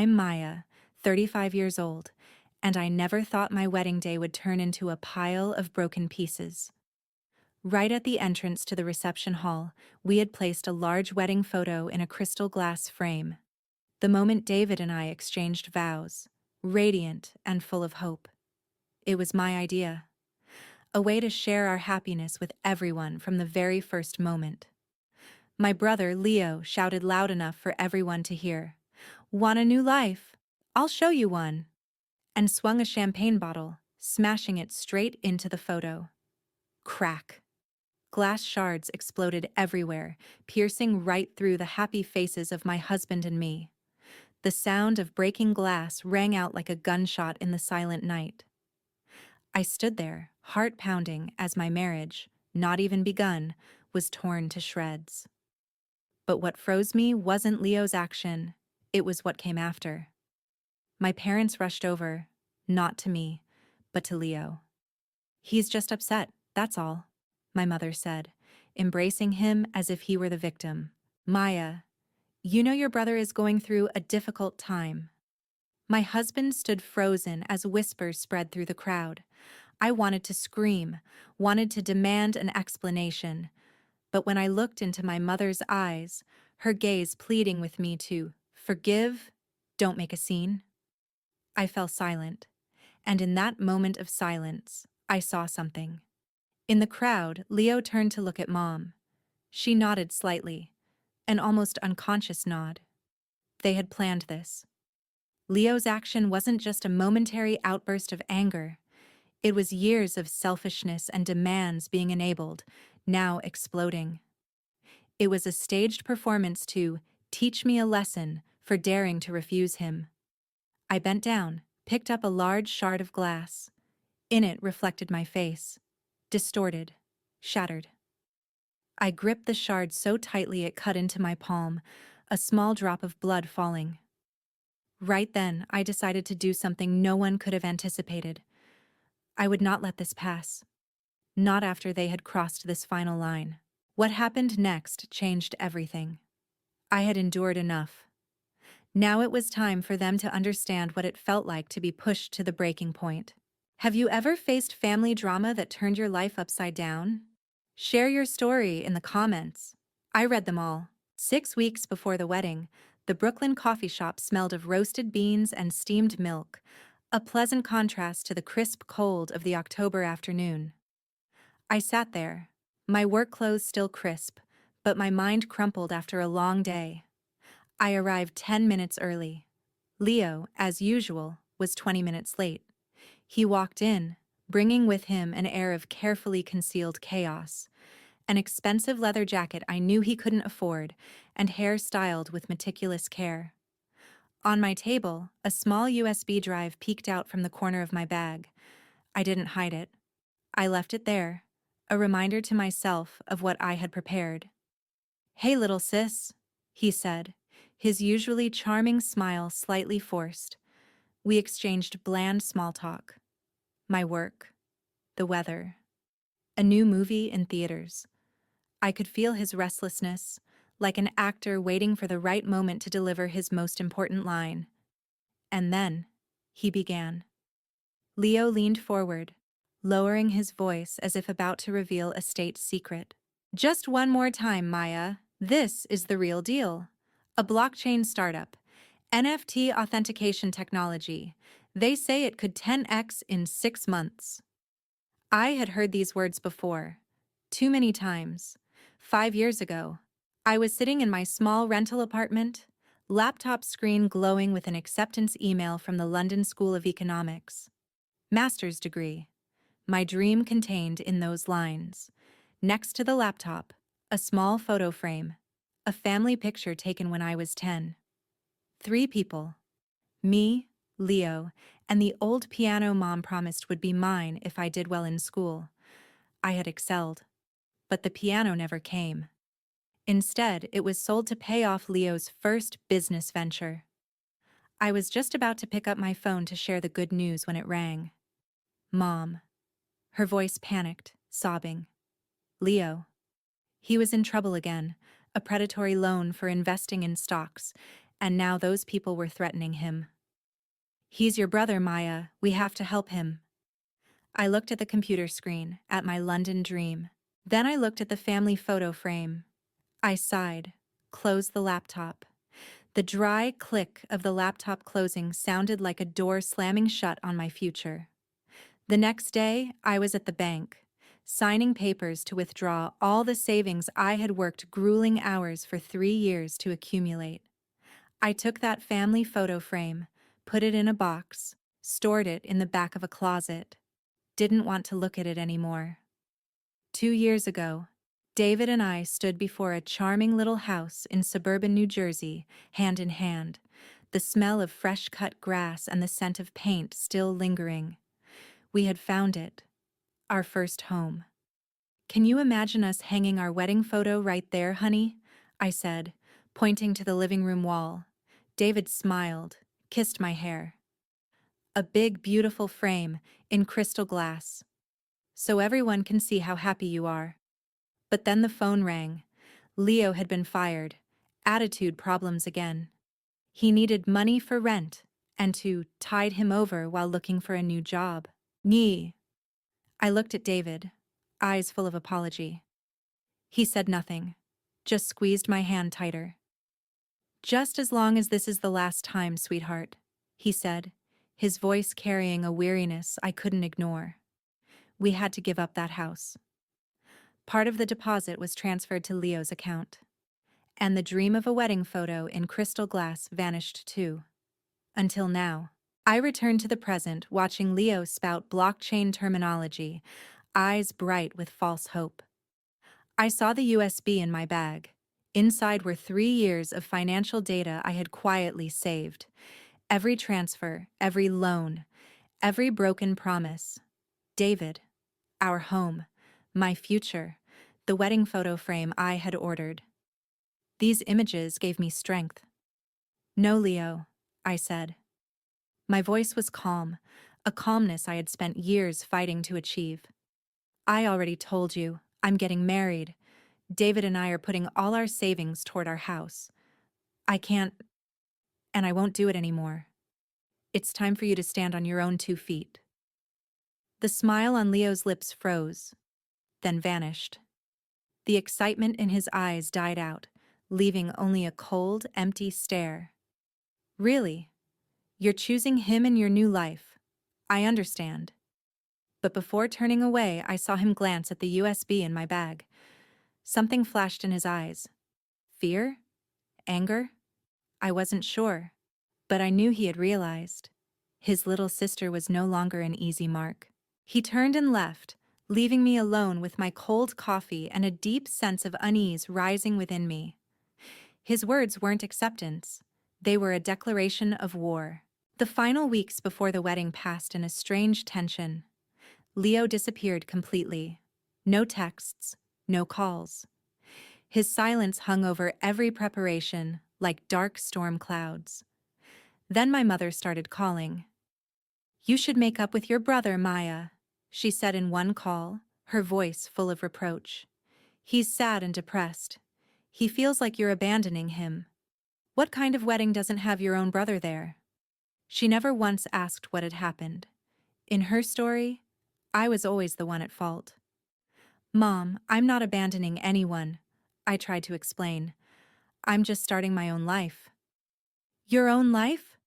I'm Maya, 35 years old, and I never thought my wedding day would turn into a pile of broken pieces. Right at the entrance to the reception hall, we had placed a large wedding photo in a crystal glass frame. The moment David and I exchanged vows, radiant and full of hope. It was my idea. A way to share our happiness with everyone from the very first moment. My brother, Leo, shouted loud enough for everyone to hear. "Want a new life? I'll show you one," and swung a champagne bottle, smashing it straight into the photo. Crack. Glass shards exploded everywhere, piercing right through the happy faces of my husband and me. The sound of breaking glass rang out like a gunshot in the silent night. I stood there, heart pounding, as my marriage, not even begun, was torn to shreds. But what froze me wasn't Leo's action, it was what came after. My parents rushed over, not to me, but to Leo. "He's just upset, that's all," my mother said, embracing him as if he were the victim. "Maya, you know your brother is going through a difficult time." My husband stood frozen as whispers spread through the crowd. I wanted to scream, wanted to demand an explanation. But when I looked into my mother's eyes, her gaze pleading with me to forgive, don't make a scene, I fell silent. And in that moment of silence, I saw something. In the crowd, Leo turned to look at Mom. She nodded slightly, an almost unconscious nod. They had planned this. Leo's action wasn't just a momentary outburst of anger. It was years of selfishness and demands being enabled, now exploding. It was a staged performance to teach me a lesson for daring to refuse him. I bent down, picked up a large shard of glass. In it reflected my face, distorted, shattered. I gripped the shard so tightly it cut into my palm, a small drop of blood falling. Right then, I decided to do something no one could have anticipated. I would not let this pass. Not after they had crossed this final line. What happened next changed everything. I had endured enough. Now it was time for them to understand what it felt like to be pushed to the breaking point. Have you ever faced family drama that turned your life upside down? Share your story in the comments. I read them all. 6 weeks before the wedding, the Brooklyn coffee shop smelled of roasted beans and steamed milk, a pleasant contrast to the crisp cold of the October afternoon. I sat there, my work clothes still crisp, but my mind crumpled after a long day. I arrived 10 minutes early. Leo, as usual, was 20 minutes late. He walked in, bringing with him an air of carefully concealed chaos, an expensive leather jacket I knew he couldn't afford, and hair styled with meticulous care. On my table, a small USB drive peeked out from the corner of my bag. I didn't hide it. I left it there, a reminder to myself of what I had prepared. "Hey, little sis," he said, his usually charming smile slightly forced. We exchanged bland small talk. My work, the weather, a new movie in theaters. I could feel his restlessness, like an actor waiting for the right moment to deliver his most important line. And then, he began. Leo leaned forward, lowering his voice as if about to reveal a state secret. "Just one more time, Maya. This is the real deal. A blockchain startup. NFT authentication technology. They say it could 10x in 6 months." I had heard these words before. Too many times. 5 years ago, I was sitting in my small rental apartment, laptop screen glowing with an acceptance email from the London School of Economics. Master's degree. My dream contained in those lines. Next to the laptop, a small photo frame, a family picture taken when I was 10. 3 people. Me, Leo, and the old piano Mom promised would be mine if I did well in school. I had excelled. But the piano never came. Instead, it was sold to pay off Leo's first business venture. I was just about to pick up my phone to share the good news when it rang. Mom. Her voice panicked, sobbing. Leo. He was in trouble again, a predatory loan for investing in stocks, and now those people were threatening him. "He's your brother, Maya. We have to help him." I looked at the computer screen, at my London dream. Then I looked at the family photo frame. I sighed, closed the laptop. The dry click of the laptop closing sounded like a door slamming shut on my future. The next day, I was at the bank, signing papers to withdraw all the savings I had worked grueling hours for 3 years to accumulate. I took that family photo frame, put it in a box, stored it in the back of a closet. Didn't want to look at it anymore. 2 years ago, David and I stood before a charming little house in suburban New Jersey, hand in hand, the smell of fresh-cut grass and the scent of paint still lingering. We had found it, our first home. "Can you imagine us hanging our wedding photo right there, honey?" I said, pointing to the living room wall. David smiled, kissed my hair. "A big, beautiful frame, in crystal glass, so everyone can see how happy you are." But then the phone rang. Leo had been fired. Attitude problems again. He needed money for rent, and to tide him over while looking for a new job. "Nee." I looked at David, eyes full of apology. He said nothing, just squeezed my hand tighter. "Just as long as this is the last time, sweetheart," he said, his voice carrying a weariness I couldn't ignore. We had to give up that house. Part of the deposit was transferred to Leo's account. And the dream of a wedding photo in crystal glass vanished too. Until now. I returned to the present, watching Leo spout blockchain terminology, eyes bright with false hope. I saw the USB in my bag. Inside were 3 years of financial data I had quietly saved. Every transfer, every loan, every broken promise. David, our home, my future, the wedding photo frame I had ordered. These images gave me strength. "No, Leo," I said. My voice was calm, a calmness I had spent years fighting to achieve. "I already told you, I'm getting married. David and I are putting all our savings toward our house. I can't, and I won't do it anymore. It's time for you to stand on your own 2 feet." The smile on Leo's lips froze, then vanished. The excitement in his eyes died out, leaving only a cold, empty stare. "Really? You're choosing him in your new life. I understand." But before turning away, I saw him glance at the USB in my bag. Something flashed in his eyes. Fear? Anger? I wasn't sure. But I knew he had realized. His little sister was no longer an easy mark. He turned and left, leaving me alone with my cold coffee and a deep sense of unease rising within me. His words weren't acceptance. They were a declaration of war. The final weeks before the wedding passed in a strange tension. Leo disappeared completely. No texts, no calls. His silence hung over every preparation, like dark storm clouds. Then my mother started calling. "You should make up with your brother, Maya," she said in one call, her voice full of reproach. "He's sad and depressed. He feels like you're abandoning him. What kind of wedding doesn't have your own brother there?" She never once asked what had happened. In her story, I was always the one at fault. "Mom, I'm not abandoning anyone," I tried to explain. "I'm just starting my own life." "Your own life?"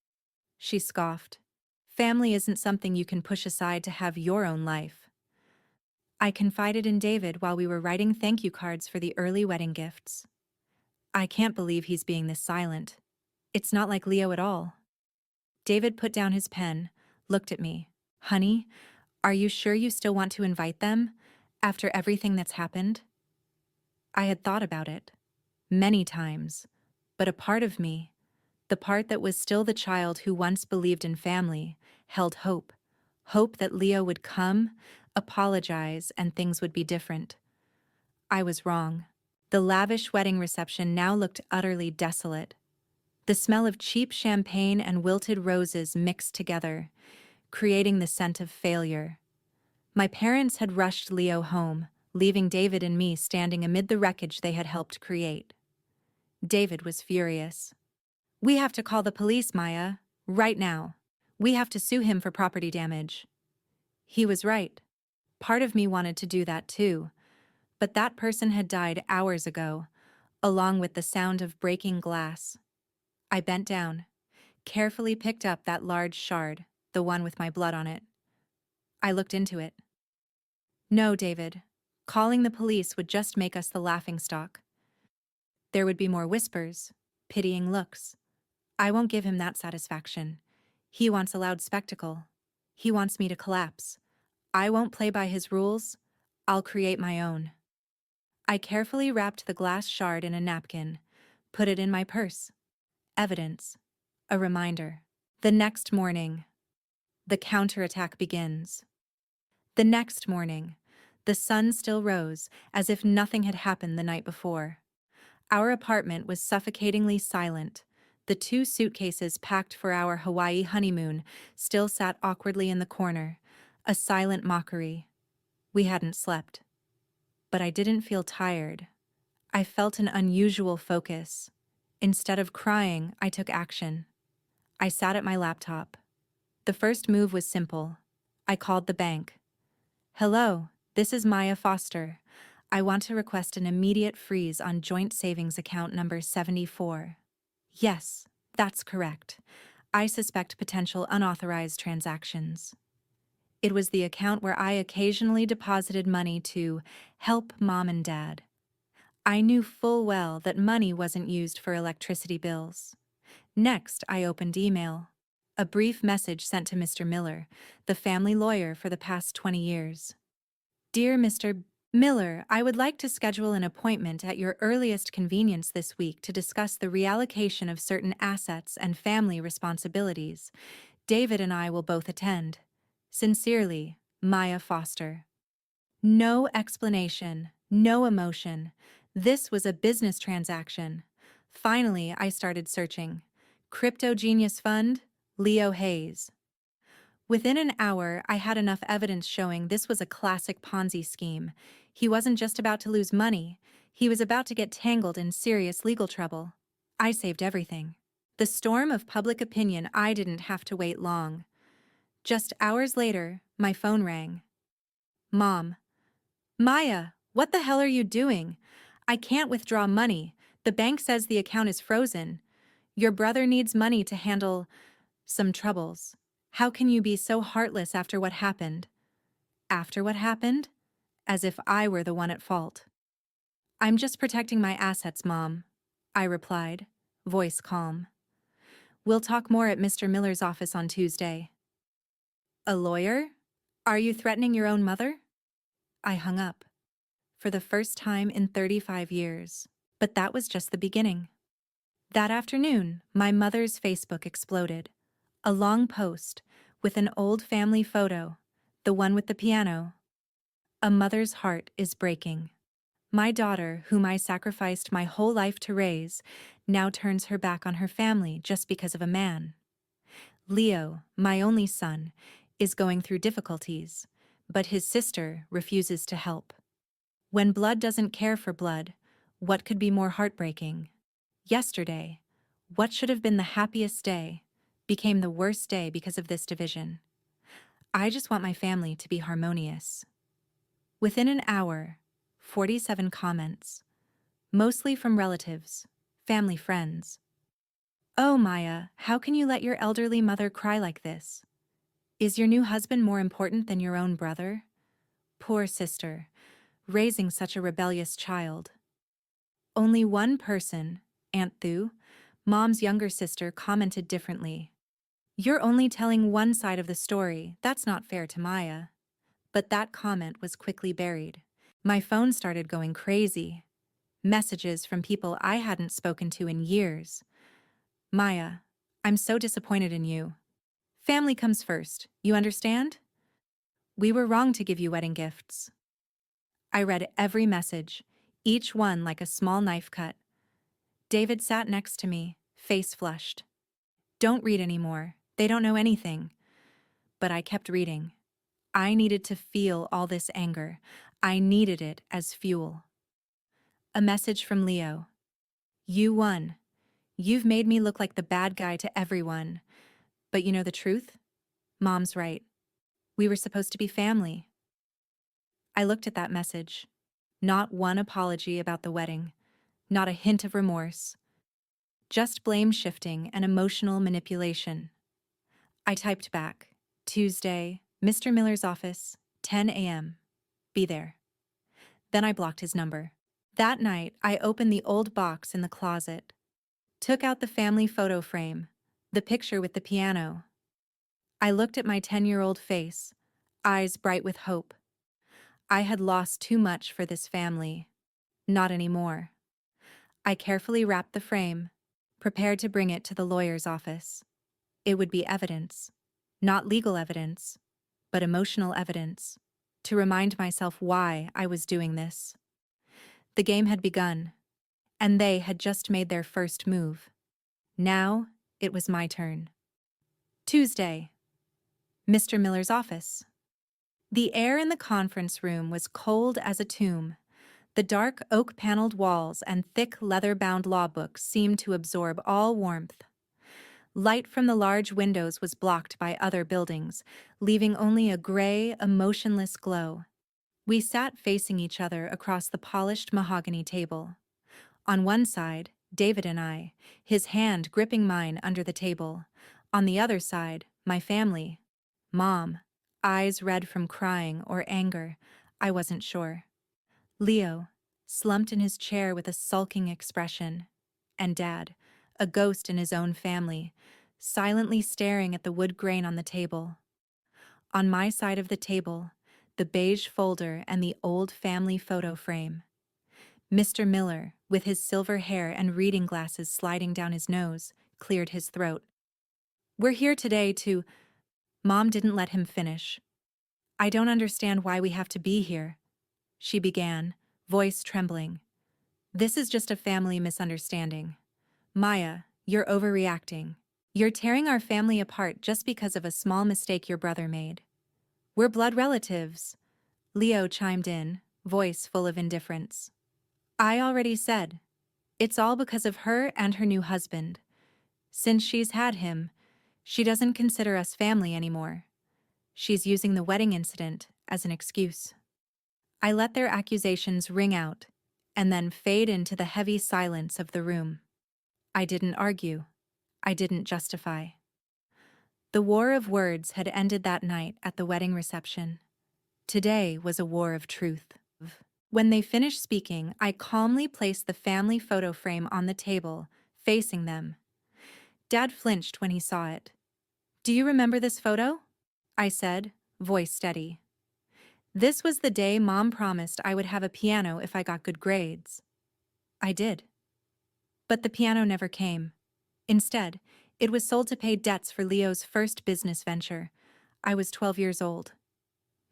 she scoffed. "Family isn't something you can push aside to have your own life." I confided in David while we were writing thank you cards for the early wedding gifts. "I can't believe he's being this silent. It's not like Leo at all." David put down his pen, looked at me. "Honey, are you sure you still want to invite them, after everything that's happened?" I had thought about it, many times, but a part of me, the part that was still the child who once believed in family, held hope. Hope that Leo would come, apologize, and things would be different. I was wrong. The lavish wedding reception now looked utterly desolate. The smell of cheap champagne and wilted roses mixed together, creating the scent of failure. My parents had rushed Leo home, leaving David and me standing amid the wreckage they had helped create. David was furious. We have to call the police, Maya. Right now. We have to sue him for property damage. He was right. Part of me wanted to do that too. But that person had died hours ago, along with the sound of breaking glass. I bent down, carefully picked up that large shard, the one with my blood on it. I looked into it. No, David. Calling the police would just make us the laughingstock. There would be more whispers, pitying looks. I won't give him that satisfaction. He wants a loud spectacle. He wants me to collapse. I won't play by his rules. I'll create my own. I carefully wrapped the glass shard in a napkin, put it in my purse. Evidence. A reminder. The next morning, the counterattack begins. The next morning, the sun still rose, as if nothing had happened the night before. Our apartment was suffocatingly silent. The 2 suitcases packed for our Hawaii honeymoon still sat awkwardly in the corner, a silent mockery. We hadn't slept. But I didn't feel tired. I felt an unusual focus. Instead of crying, I took action. I sat at my laptop. The first move was simple. I called the bank. Hello, this is Maya Foster. I want to request an immediate freeze on joint savings account number 74. Yes, that's correct. I suspect potential unauthorized transactions. It was the account where I occasionally deposited money to help mom and dad. I knew full well that money wasn't used for electricity bills. Next, I opened email. A brief message sent to Mr. Miller, the family lawyer for the past 20 years. Dear Mr. Miller, I would like to schedule an appointment at your earliest convenience this week to discuss the reallocation of certain assets and family responsibilities. David and I will both attend. Sincerely, Maya Foster. No explanation, no emotion. This was a business transaction. Finally, I started searching. Crypto Genius Fund, Leo Hayes. Within an hour, I had enough evidence showing this was a classic Ponzi scheme. He wasn't just about to lose money, he was about to get tangled in serious legal trouble. I saved everything. The storm of public opinion, I didn't have to wait long. Just hours later, my phone rang. Mom. Maya, what the hell are you doing? I can't withdraw money. The bank says the account is frozen. Your brother needs money to handle some troubles. How can you be so heartless after what happened? After what happened? As if I were the one at fault. I'm just protecting my assets, Mom, I replied, voice calm. We'll talk more at Mr. Miller's office on Tuesday. A lawyer? Are you threatening your own mother? I hung up. For the first time in 35 years. But that was just the beginning. That afternoon, my mother's Facebook exploded. A long post, with an old family photo, the one with the piano. A mother's heart is breaking. My daughter, whom I sacrificed my whole life to raise, now turns her back on her family just because of a man. Leo, my only son, is going through difficulties, but his sister refuses to help. When blood doesn't care for blood, what could be more heartbreaking? Yesterday, what should have been the happiest day, became the worst day because of this division. I just want my family to be harmonious. Within an hour, 47 comments, mostly from relatives, family friends. Oh, Maya, how can you let your elderly mother cry like this? Is your new husband more important than your own brother? Poor sister, raising such a rebellious child. Only one person, Aunt Thu, Mom's younger sister, commented differently. You're only telling one side of the story, that's not fair to Maya. But that comment was quickly buried. My phone started going crazy. Messages from people I hadn't spoken to in years. Maya, I'm so disappointed in you. Family comes first, you understand? We were wrong to give you wedding gifts. I read every message, each one like a small knife cut. David sat next to me, face flushed. Don't read anymore, they don't know anything. But I kept reading. I needed to feel all this anger. I needed it as fuel. A message from Leo. You won. You've made me look like the bad guy to everyone. But you know the truth? Mom's right. We were supposed to be family. I looked at that message. Not one apology about the wedding. Not a hint of remorse. Just blame shifting and emotional manipulation. I typed back, Tuesday, Mr. Miller's office, 10 a.m. Be there. Then I blocked his number. That night, I opened the old box in the closet, took out the family photo frame, the picture with the piano. I looked at my 10-year-old face, eyes bright with hope. I had lost too much for this family. Not anymore. I carefully wrapped the frame, prepared to bring it to the lawyer's office. It would be evidence. Not legal evidence, but emotional evidence, to remind myself why I was doing this. The game had begun, and they had just made their first move. Now, it was my turn. Tuesday, Mr. Miller's office. The air in the conference room was cold as a tomb. The dark oak-paneled walls and thick leather-bound law books seemed to absorb all warmth. Light from the large windows was blocked by other buildings, leaving only a gray, emotionless glow. We sat facing each other across the polished mahogany table. On one side, David and I, his hand gripping mine under the table. On the other side, my family. Mom, eyes red from crying or anger, I wasn't sure. Leo, slumped in his chair with a sulking expression. And Dad, a ghost in his own family, silently staring at the wood grain on the table. On my side of the table, the beige folder and the old family photo frame. Mr. Miller, with his silver hair and reading glasses sliding down his nose, cleared his throat. We're here today to... Mom didn't let him finish. I don't understand why we have to be here, she began, voice trembling. This is just a family misunderstanding. Maya, you're overreacting. You're tearing our family apart just because of a small mistake your brother made. We're blood relatives, Leo chimed in, voice full of indifference. I already said. It's all because of her and her new husband. Since she's had him, she doesn't consider us family anymore. She's using the wedding incident as an excuse. I let their accusations ring out and then fade into the heavy silence of the room. I didn't argue. I didn't justify. The war of words had ended that night at the wedding reception. Today was a war of truth. When they finished speaking, I calmly placed the family photo frame on the table, facing them. Dad flinched when he saw it. Do you remember this photo? I said, voice steady. This was the day Mom promised I would have a piano if I got good grades. I did. But the piano never came. Instead, it was sold to pay debts for Leo's first business venture. I was 12 years old.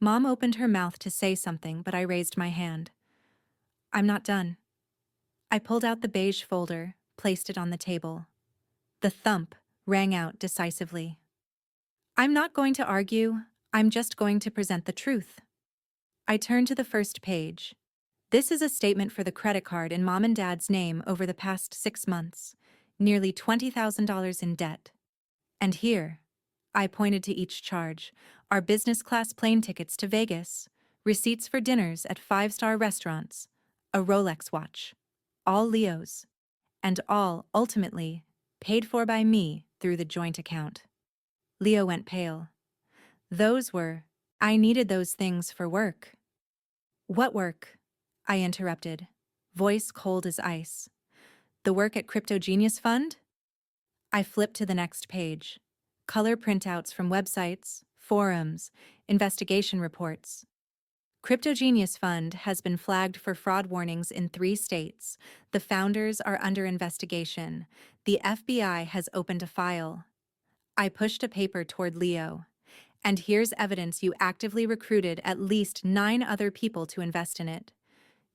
Mom opened her mouth to say something, but I raised my hand. I'm not done. I pulled out the beige folder, placed it on the table. The thump rang out decisively. I'm not going to argue, I'm just going to present the truth. I turned to the first page. This is a statement for the credit card in Mom and Dad's name over the past 6 months. Nearly $20,000 in debt. And here, I pointed to each charge, are business class plane tickets to Vegas, receipts for dinners at 5-star restaurants, a Rolex watch, all Leo's, and all, ultimately, paid for by me through the joint account. Leo went pale. I needed those things for work. What work? I interrupted, voice cold as ice. The work at Crypto Genius Fund? I flipped to the next page. Color printouts from websites, forums, investigation reports. Crypto Genius Fund has been flagged for fraud warnings in 3 states. The founders are under investigation. The FBI has opened a file. I pushed a paper toward Leo. And here's evidence you actively recruited at least 9 other people to invest in it.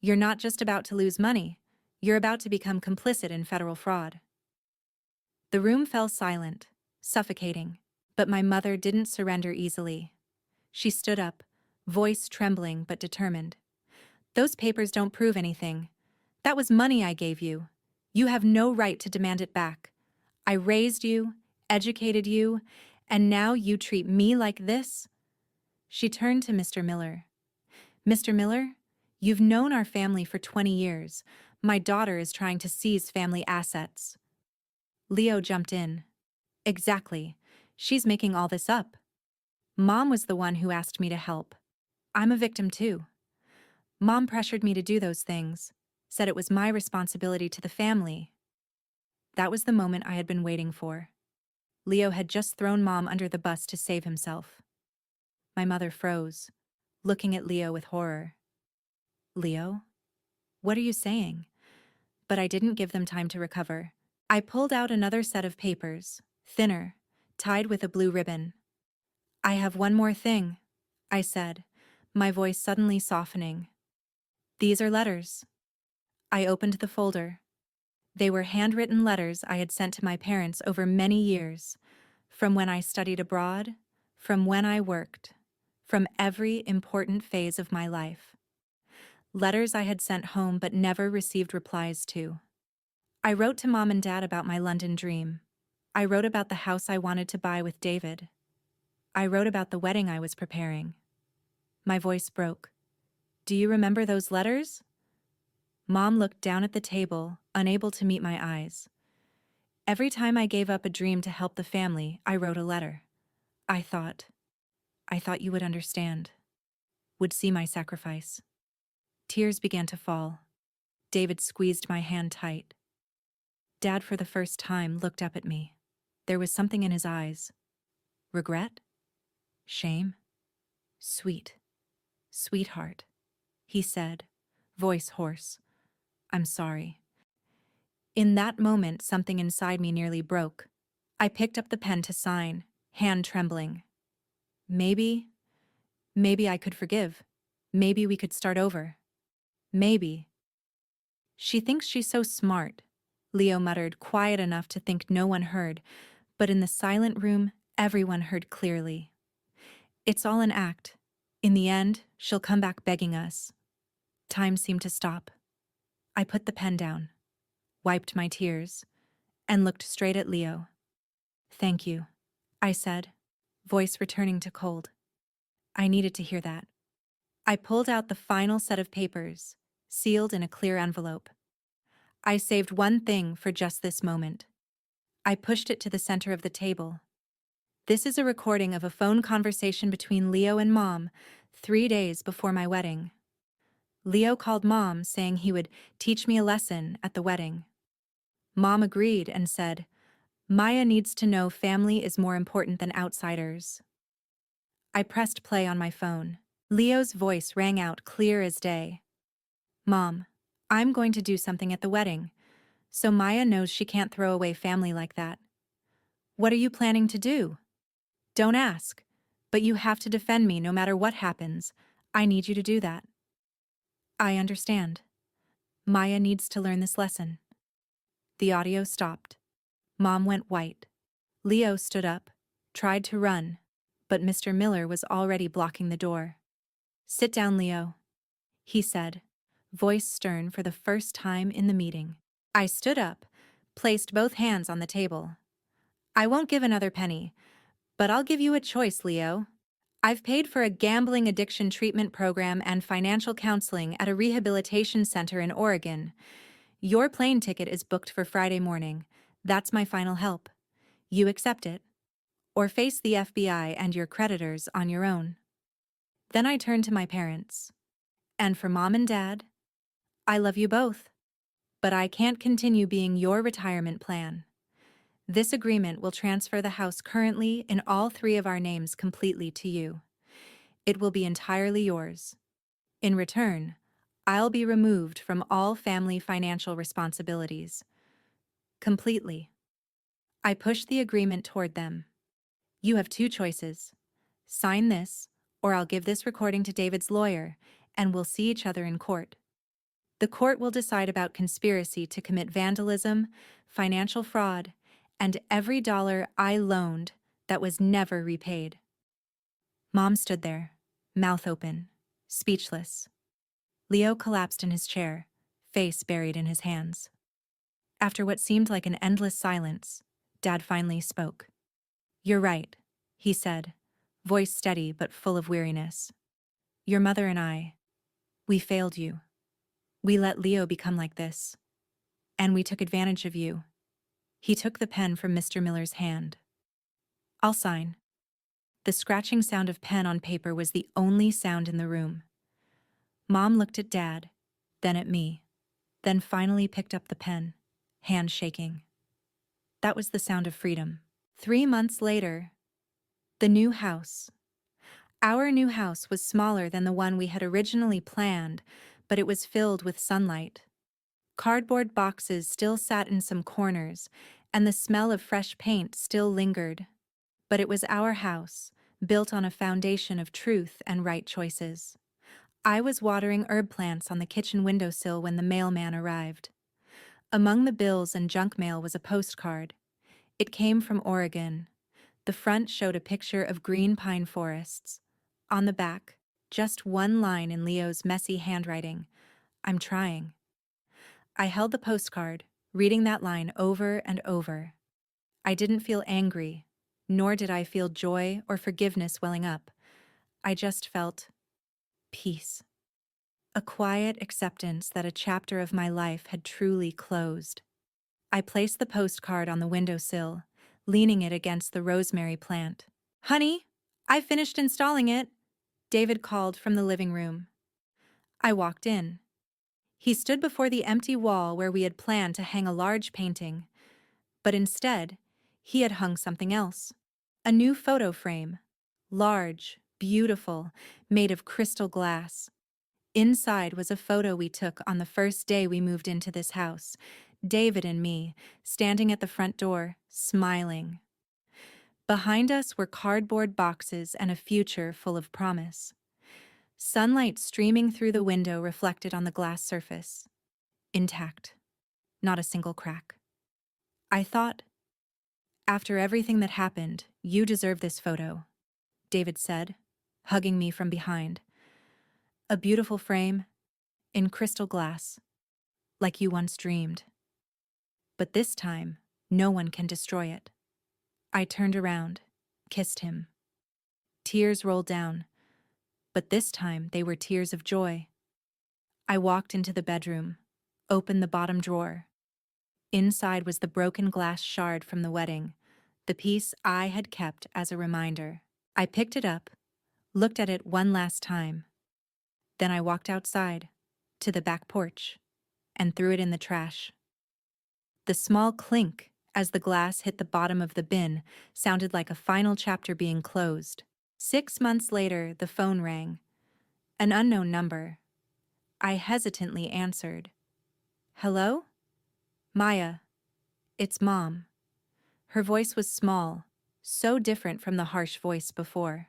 You're not just about to lose money. You're about to become complicit in federal fraud. The room fell silent, suffocating, but my mother didn't surrender easily. She stood up, voice trembling but determined. Those papers don't prove anything. That was money I gave you. You have no right to demand it back. I raised you, educated you, and now you treat me like this?" She turned to Mr. Miller. "Mr. Miller, you've known our family for 20 years. My daughter is trying to seize family assets." Leo jumped in. "Exactly. She's making all this up. Mom was the one who asked me to help. I'm a victim too. Mom pressured me to do those things, said it was my responsibility to the family." That was the moment I had been waiting for. Leo had just thrown Mom under the bus to save himself. My mother froze, looking at Leo with horror. "Leo? What are you saying?" But I didn't give them time to recover. I pulled out another set of papers, thinner, tied with a blue ribbon. "I have one more thing," I said, my voice suddenly softening. "These are letters." I opened the folder. They were handwritten letters I had sent to my parents over many years, from when I studied abroad, from when I worked, from every important phase of my life. Letters I had sent home but never received replies to. I wrote to Mom and Dad about my London dream. I wrote about the house I wanted to buy with David. I wrote about the wedding I was preparing. My voice broke. "Do you remember those letters?" Mom looked down at the table, unable to meet my eyes. "Every time I gave up a dream to help the family, I wrote a letter. I thought you would understand, would see my sacrifice." Tears began to fall. David squeezed my hand tight. Dad, for the first time, looked up at me. There was something in his eyes. Regret? Shame? "Sweet, sweetheart," he said, voice hoarse. "I'm sorry." In that moment, something inside me nearly broke. I picked up the pen to sign, hand trembling. Maybe I could forgive. Maybe we could start over. Maybe. "She thinks she's so smart," Leo muttered, quiet enough to think no one heard, but in the silent room, everyone heard clearly. "It's all an act. In the end, she'll come back begging us." Time seemed to stop. I put the pen down, wiped my tears, and looked straight at Leo. "Thank you," I said, voice returning to cold. I needed to hear that. I pulled out the final set of papers, sealed in a clear envelope. I saved one thing for just this moment. I pushed it to the center of the table. This is a recording of a phone conversation between Leo and Mom 3 days before my wedding. Leo called Mom saying he would teach me a lesson at the wedding. Mom agreed and said, "Maya needs to know family is more important than outsiders." I pressed play on my phone. Leo's voice rang out clear as day. "Mom, I'm going to do something at the wedding, so Maya knows she can't throw away family like that." "What are you planning to do?" "Don't ask, but you have to defend me no matter what happens. I need you to do that." "I understand. Maya needs to learn this lesson." The audio stopped. Mom went white. Leo stood up, tried to run, but Mr. Miller was already blocking the door. "Sit down, Leo," he said, voice stern for the first time in the meeting. I stood up, placed both hands on the table. "I won't give another penny, but I'll give you a choice, Leo. I've paid for a gambling addiction treatment program and financial counseling at a rehabilitation center in Oregon. Your plane ticket is booked for Friday morning. That's my final help. You accept it, or face the FBI and your creditors on your own." Then I turned to my parents. "And for Mom and Dad, I love you both, but I can't continue being your retirement plan. This agreement will transfer the house currently in all 3 of our names completely to you. It will be entirely yours. In return, I'll be removed from all family financial responsibilities. Completely." I pushed the agreement toward them. "You have 2 choices. Sign this, or I'll give this recording to David's lawyer, and we'll see each other in court. The court will decide about conspiracy to commit vandalism, financial fraud, and every dollar I loaned that was never repaid." Mom stood there, mouth open, speechless. Leo collapsed in his chair, face buried in his hands. After what seemed like an endless silence, Dad finally spoke. "You're right," he said, voice steady but full of weariness. "Your mother and I, we failed you. We let Leo become like this. And we took advantage of you." He took the pen from Mr. Miller's hand. "I'll sign." The scratching sound of pen on paper was the only sound in the room. Mom looked at Dad, then at me, then finally picked up the pen, hand shaking. That was the sound of freedom. 3 months later, the new house. Our new house was smaller than the one we had originally planned, but it was filled with sunlight. Cardboard boxes still sat in some corners, and the smell of fresh paint still lingered. But it was our house, built on a foundation of truth and right choices. I was watering herb plants on the kitchen windowsill when the mailman arrived. Among the bills and junk mail was a postcard. It came from Oregon. The front showed a picture of green pine forests. On the back, just one line in Leo's messy handwriting: "I'm trying." I held the postcard, reading that line over and over. I didn't feel angry, nor did I feel joy or forgiveness welling up. I just felt peace. A quiet acceptance that a chapter of my life had truly closed. I placed the postcard on the windowsill, leaning it against the rosemary plant. "Honey, I finished installing it," David called from the living room. I walked in. He stood before the empty wall where we had planned to hang a large painting, but instead, he had hung something else. A new photo frame. Large, beautiful, made of crystal glass. Inside was a photo we took on the first day we moved into this house. David and me, standing at the front door, smiling. Behind us were cardboard boxes and a future full of promise. Sunlight streaming through the window reflected on the glass surface. Intact. Not a single crack. I thought, "After everything that happened, you deserve this photo," David said, hugging me from behind. "A beautiful frame, in crystal glass, like you once dreamed. But this time, no one can destroy it." I turned around, kissed him. Tears rolled down, but this time they were tears of joy. I walked into the bedroom, opened the bottom drawer. Inside was the broken glass shard from the wedding, the piece I had kept as a reminder. I picked it up, looked at it one last time. Then I walked outside, to the back porch, and threw it in the trash. The small clink as the glass hit the bottom of the bin sounded like a final chapter being closed. 6 months later, the phone rang. An unknown number. I hesitantly answered. "Hello? Maya. It's Mom." Her voice was small, so different from the harsh voice before.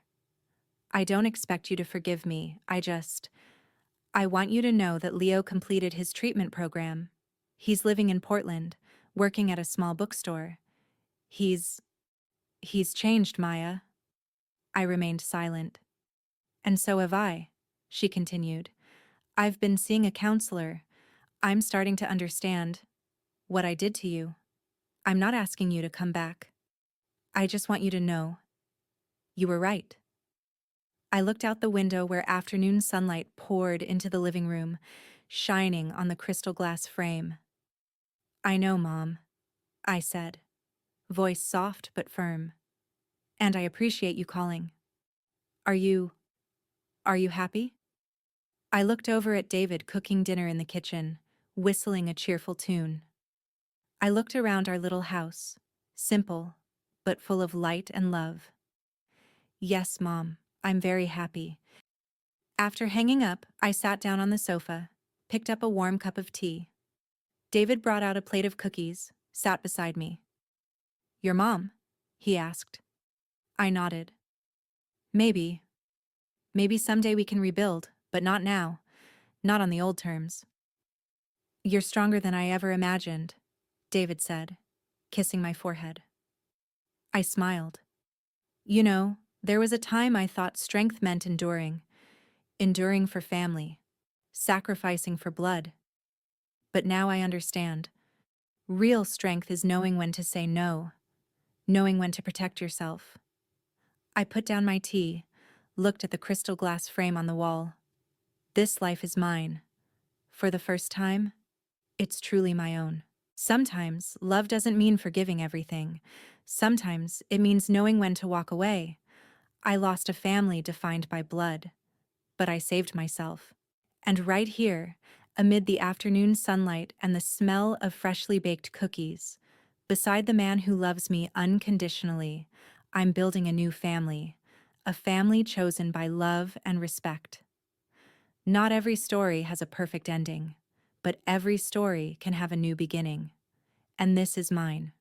"I don't expect you to forgive me, I want you to know that Leo completed his treatment program. He's living in Portland, working at a small bookstore. He's changed, Maya." I remained silent. "And so have I," she continued. "I've been seeing a counselor. I'm starting to understand what I did to you. I'm not asking you to come back. I just want you to know you were right." I looked out the window where afternoon sunlight poured into the living room, shining on the crystal glass frame. "I know, Mom," I said, voice soft but firm. "And I appreciate you calling. Are you happy?" I looked over at David cooking dinner in the kitchen, whistling a cheerful tune. I looked around our little house, simple, but full of light and love. "Yes, Mom, I'm very happy." After hanging up, I sat down on the sofa, picked up a warm cup of tea. David brought out a plate of cookies, sat beside me. "Your mom?" he asked. I nodded. Maybe. Maybe someday we can rebuild, but not now. Not on the old terms." "You're stronger than I ever imagined," David said, kissing my forehead. I smiled. "You know, there was a time I thought strength meant enduring for family, sacrificing for blood. But now I understand. Real strength is knowing when to say no, knowing when to protect yourself. I put down my tea, looked at the crystal glass frame on the wall. This life is mine. For the first time, it's truly my own. Sometimes love doesn't mean forgiving everything. Sometimes it means knowing when to walk away. I lost a family defined by blood, but I saved myself. And right here, amid the afternoon sunlight and the smell of freshly baked cookies, beside the man who loves me unconditionally, I'm building a new family, a family chosen by love and respect. Not every story has a perfect ending, but every story can have a new beginning. And this is mine.